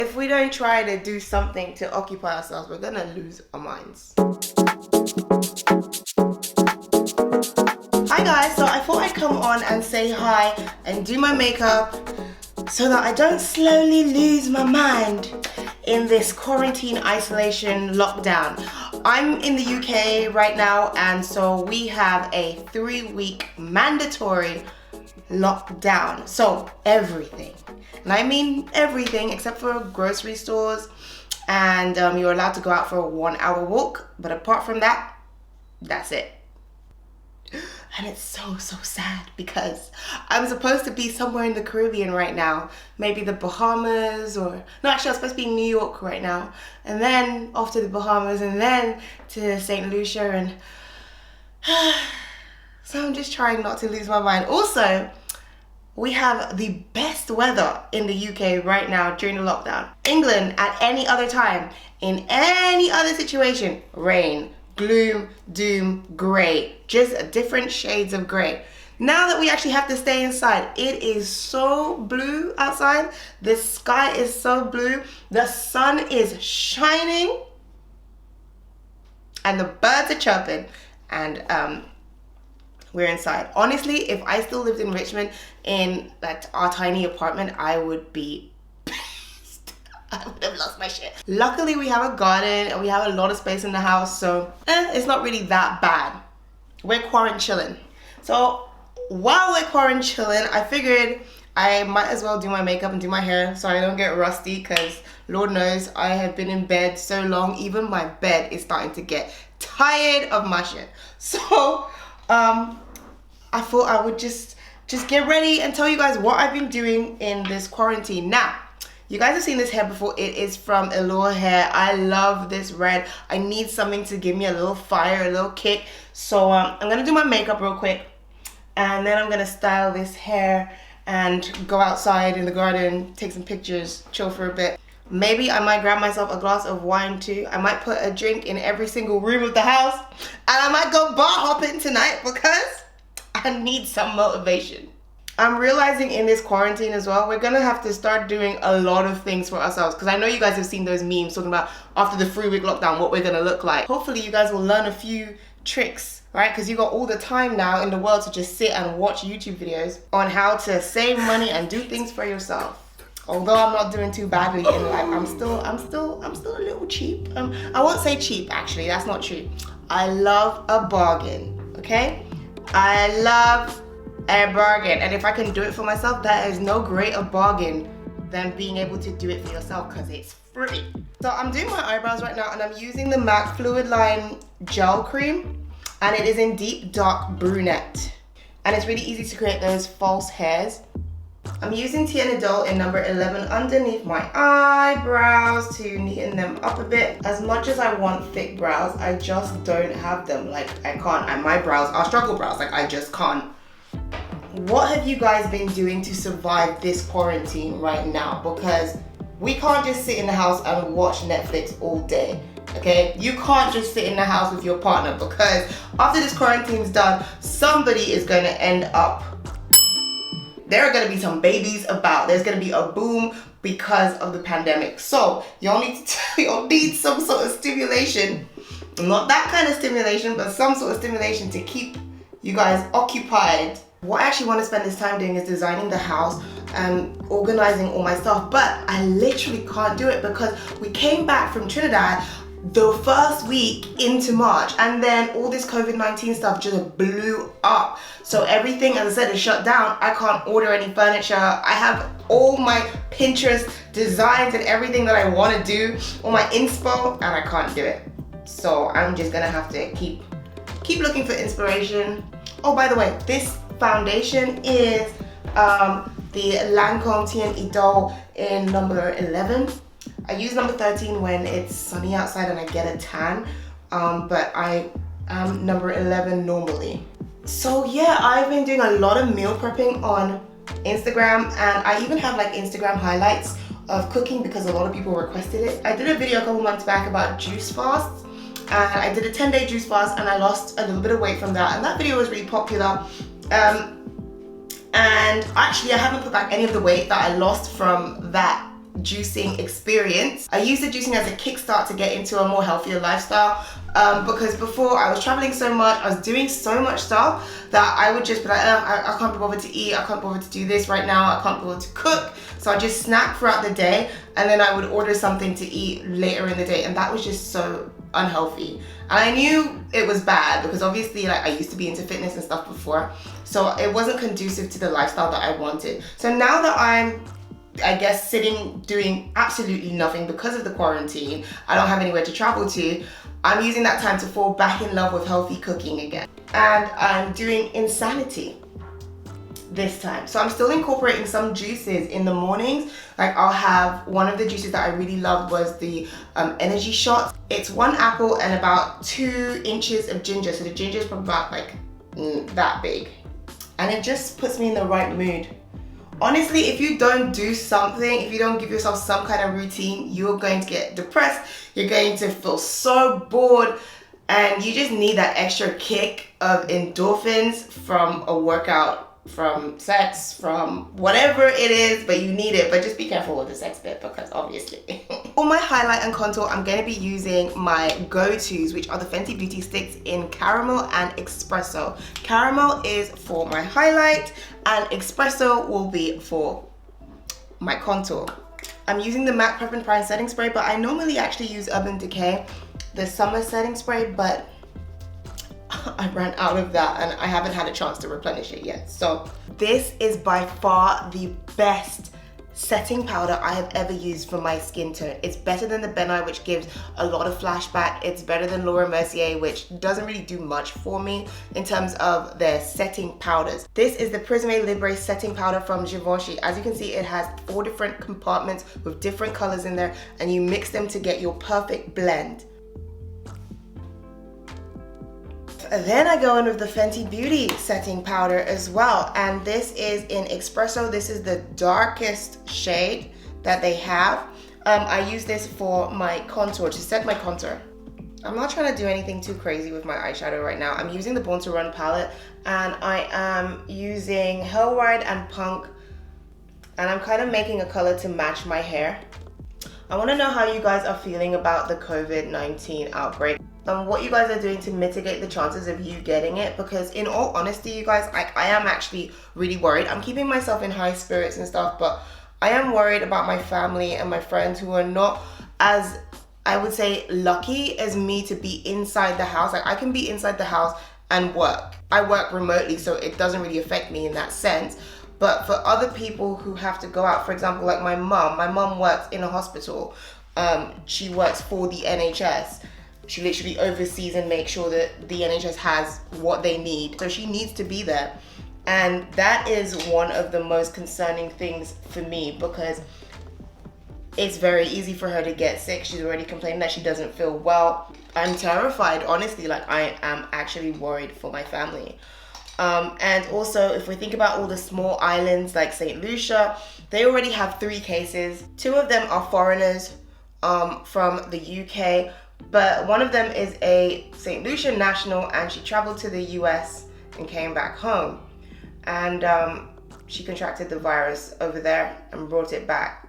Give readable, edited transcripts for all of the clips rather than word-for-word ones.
If we don't try to do something to occupy ourselves, we're gonna lose our minds. Hi guys, so I thought I'd come on and say hi and do my makeup so that I don't slowly lose my mind in this quarantine isolation lockdown. I'm in the UK right now, and so we have a 3-week mandatory lockdown. So everything, and I mean everything except for grocery stores, and you're allowed to go out for a 1-hour walk, but apart from that, that's it. And it's so sad because I'm supposed to be somewhere in the Caribbean right now. Maybe the Bahamas, or no, actually I was supposed to be in New York right now. And then off to the Bahamas, and then to St. Lucia, and so I'm just trying not to lose my mind. Also, we have the best weather in the UK right now during the lockdown. England at any other time, in any other situation, rain, gloom, doom, grey, just different shades of grey. Now that we actually have to stay inside, it is so blue outside. The sky is so blue. The sun is shining and the birds are chirping, and we're inside. Honestly, if I still lived in Richmond in that our tiny apartment, I would be I would have lost my shit. Luckily, we have a garden and we have a lot of space in the house, so it's not really that bad. We're quarantine chilling. So while we're quarantine chilling, I figured I might as well do my makeup and do my hair so I don't get rusty, because Lord knows I have been in bed so long, even my bed is starting to get tired of my shit. So I thought I would just get ready and tell you guys what I've been doing in this quarantine. Now, you guys have seen this hair before. It is from Eullair hair. I love this red. I need something to give me a little fire, a little kick. So I'm gonna do my makeup real quick, and then I'm gonna style this hair and go outside in the garden, take some pictures, chill for a bit. Maybe I might grab myself a glass of wine too. I might put a drink in every single room of the house, and I might go bar hopping tonight because I need some motivation. I'm realizing in this quarantine as well, we're gonna have to start doing a lot of things for ourselves, because I know you guys have seen those memes talking about after the 3-week lockdown what we're gonna look like. Hopefully you guys will learn a few tricks, right? Because you got all the time now in the world to just sit and watch YouTube videos on how to save money and do things for yourself. Although I'm not doing too badly in life, I'm still a little cheap. I won't say cheap, actually, that's not true. I love a bargain, okay? I love a bargain, and if I can do it for myself, there is no greater bargain than being able to do it for yourself, because it's free. So I'm doing my eyebrows right now, and I'm using the MAC Fluid Line Gel Cream, and it is in deep dark brunette, and it's really easy to create those false hairs. I'm using Tianadol in number 11 underneath my eyebrows to neaten them up a bit. As much as I want thick brows, I just don't have them. Like, I can't, and my brows are struggle brows, like I just can't. What have you guys been doing to survive this quarantine right now? Because we can't just sit in the house and watch Netflix all day, okay? You can't just sit in the house with your partner, because after this quarantine's done, somebody is going to end up, there are going to be some babies about. There's going to be a boom because of the pandemic. So you'll need some sort of stimulation, not that kind of stimulation, but some sort of stimulation to keep you guys occupied. What I actually want to spend this time doing is designing the house and organizing all my stuff, but I literally can't do it because we came back from Trinidad the first week into March, and then all this COVID-19 stuff just blew up. So everything, as I said, is shut down. I can't order any furniture. I have all my Pinterest designs and everything that I want to do, all my inspo, and I can't do it. So I'm just gonna have to keep looking for inspiration. Oh, by the way, this foundation is the Lancome Teint Idole in number 11. I use number 13 when it's sunny outside and I get a tan, but I am number 11 normally. So yeah, I've been doing a lot of meal prepping on Instagram, and I even have like Instagram highlights of cooking because a lot of people requested it. I did a video a couple months back about juice fasts, and I did a 10-day juice fast, and I lost a little bit of weight from that, and that video was really popular. And actually I haven't put back any of the weight that I lost from that juicing experience. I used the juicing as a kickstart to get into a more healthier lifestyle, because before I was traveling so much, I was doing so much stuff that I would just be like, I can't be bothered to eat, I can't be bothered to do this right now, I can't be bothered to cook. So I just snack throughout the day, and then I would order something to eat later in the day, and that was just so unhealthy. And I knew it was bad because obviously like I used to be into fitness and stuff before, so it wasn't conducive to the lifestyle that I wanted. So now that I'm, I guess, sitting doing absolutely nothing because of the quarantine, I don't have anywhere to travel to, I'm using that time to fall back in love with healthy cooking again. And I'm doing Insanity this time. So I'm still incorporating some juices in the mornings. Like I'll have, one of the juices that I really loved was the energy shot. It's 1 apple and about 2 inches of ginger. So the ginger is probably about like that big. And it just puts me in the right mood. Honestly, if you don't do something, if you don't give yourself some kind of routine, you're going to get depressed. You're going to feel so bored, and you just need that extra kick of endorphins from a workout, from sex, from whatever it is, but you need it. But just be careful with the sex bit, because obviously. For my highlight and contour, I'm going to be using my go-tos, which are the Fenty Beauty sticks in caramel and espresso. Caramel is for my highlight and espresso will be for my contour. I'm using the MAC Prep and Prime setting spray, but I normally actually use Urban Decay, the summer setting spray, but I ran out of that and I haven't had a chance to replenish it yet. So this is by far the best setting powder I have ever used for my skin tone. It's better than the Ben Nye, which gives a lot of flashback. It's better than Laura Mercier, which doesn't really do much for me in terms of their setting powders. This is the Prisme Libre setting powder from Givenchy. As you can see, it has 4 different compartments with different colors in there, and you mix them to get your perfect blend. Then I go in with the Fenty Beauty setting powder as well, and this is in Espresso. This is the darkest shade that they have. I use this for my contour, to set my contour. I'm not trying to do anything too crazy with my eyeshadow right now. I'm using the Born to Run palette, and I am using Hellride and Punk, and I'm kind of making a color to match my hair. I want to know how you guys are feeling about the COVID-19 outbreak and what you guys are doing to mitigate the chances of you getting it, because in all honesty, you guys, I am actually really worried. I'm keeping myself in high spirits and stuff, but I am worried about my family and my friends who are not as, I would say, lucky as me to be inside the house. Like I can be inside the house and work. I work remotely, so it doesn't really affect me in that sense. But for other people who have to go out, for example, like my mom works in a hospital. She works for the NHS. She literally oversees and makes sure that the NHS has what they need. So she needs to be there. And that is one of the most concerning things for me, because it's very easy for her to get sick. She's already complaining that she doesn't feel well. I'm terrified, honestly. Like I am actually worried for my family. And also, if we think about all the small islands like St. Lucia, they already have 3 cases. 2 of them are foreigners from the UK, but one of them is a St. Lucia national, and she traveled to the US and came back home. And she contracted the virus over there and brought it back.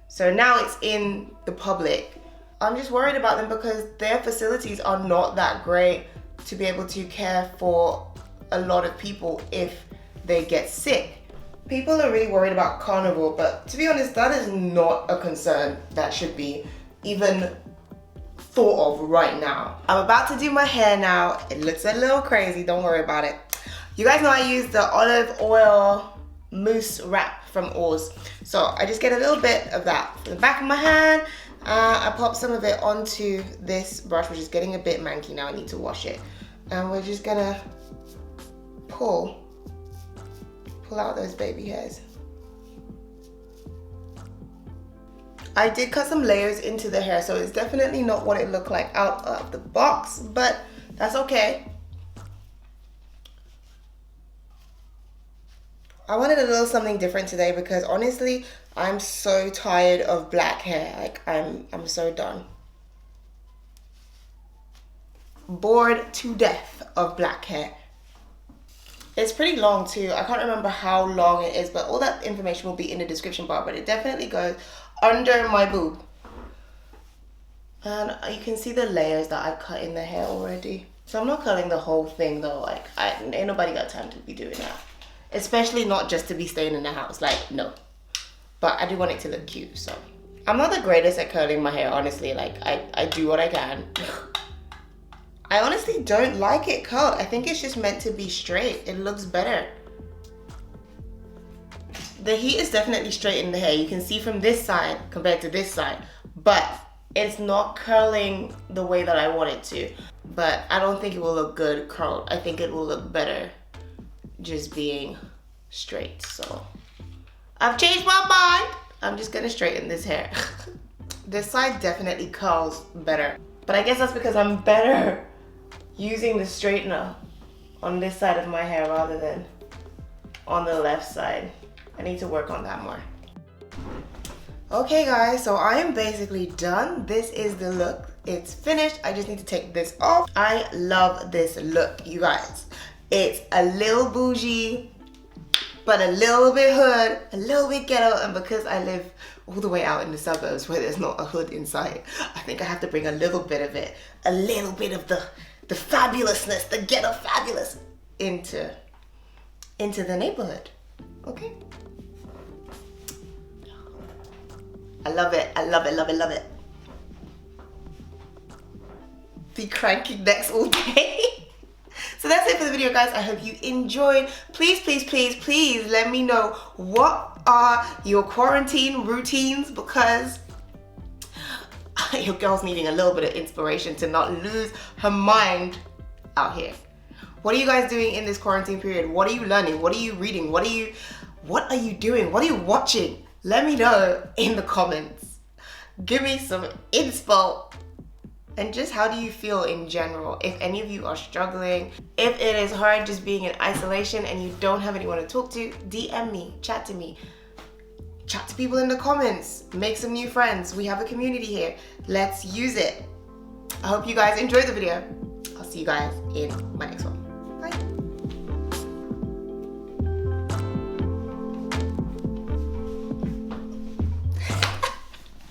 So now it's in the public. I'm just worried about them because their facilities are not that great to be able to care for a lot of people if they get sick. People are really worried about Carnival, but to be honest, that is not a concern that should be even thought of right now. I'm about to do my hair now. It looks a little crazy, don't worry about it. You guys know I use the olive oil mousse wrap from Oars. So I just get a little bit of that from the back of my hand. I pop some of it onto this brush, which is getting a bit manky now. I need to wash it. And we're just gonna pull out those baby hairs. I did cut some layers into the hair, so it's definitely not what it looked like out of the box, but that's okay. I wanted a little something different today because honestly, I'm so tired of black hair. Like I'm so done. Bored to death of black hair. It's pretty long too. I can't remember how long it is, but all that information will be in the description bar, but it definitely goes under my boob. And you can see the layers that I cut in the hair already. So I'm not cutting the whole thing though. Like, ain't nobody got time to be doing that. Especially not just to be staying in the house. Like, no. But I do want it to look cute, so. I'm not the greatest at curling my hair, honestly. Like, I do what I can. I honestly don't like it curled. I think it's just meant to be straight. It looks better. The heat is definitely straight in the hair. You can see from this side compared to this side. But it's not curling the way that I want it to. But I don't think it will look good curled. I think it will look better just being straight, so. I've changed my mind. I'm just gonna straighten this hair. This side definitely curls better. But I guess that's because I'm better using the straightener on this side of my hair rather than on the left side. I need to work on that more. Okay guys, so I am basically done. This is the look. It's finished. I just need to take this off. I love this look, you guys. It's a little bougie, but a little bit hood, a little bit ghetto, and because I live all the way out in the suburbs where there's not a hood in sight, I think I have to bring a little bit of it, a little bit of the fabulousness, the ghetto fabulous into the neighborhood, okay? I love it, I love it, love it, love it. Be cranking necks all day. So that's it for the video, guys. I hope you enjoyed. Please, please, please, please let me know what are your quarantine routines, because your girl's needing a little bit of inspiration to not lose her mind out here. What are you guys doing in this quarantine period? What are you learning? What are you reading? What are you doing? What are you watching? Let me know in the comments. Give me some inspo. And just how do you feel in general? If any of you are struggling, if it is hard just being in isolation and you don't have anyone to talk to, DM me, chat to me. Chat to people in the comments, make some new friends. We have a community here. Let's use it. I hope you guys enjoyed the video. I'll see you guys in my next one.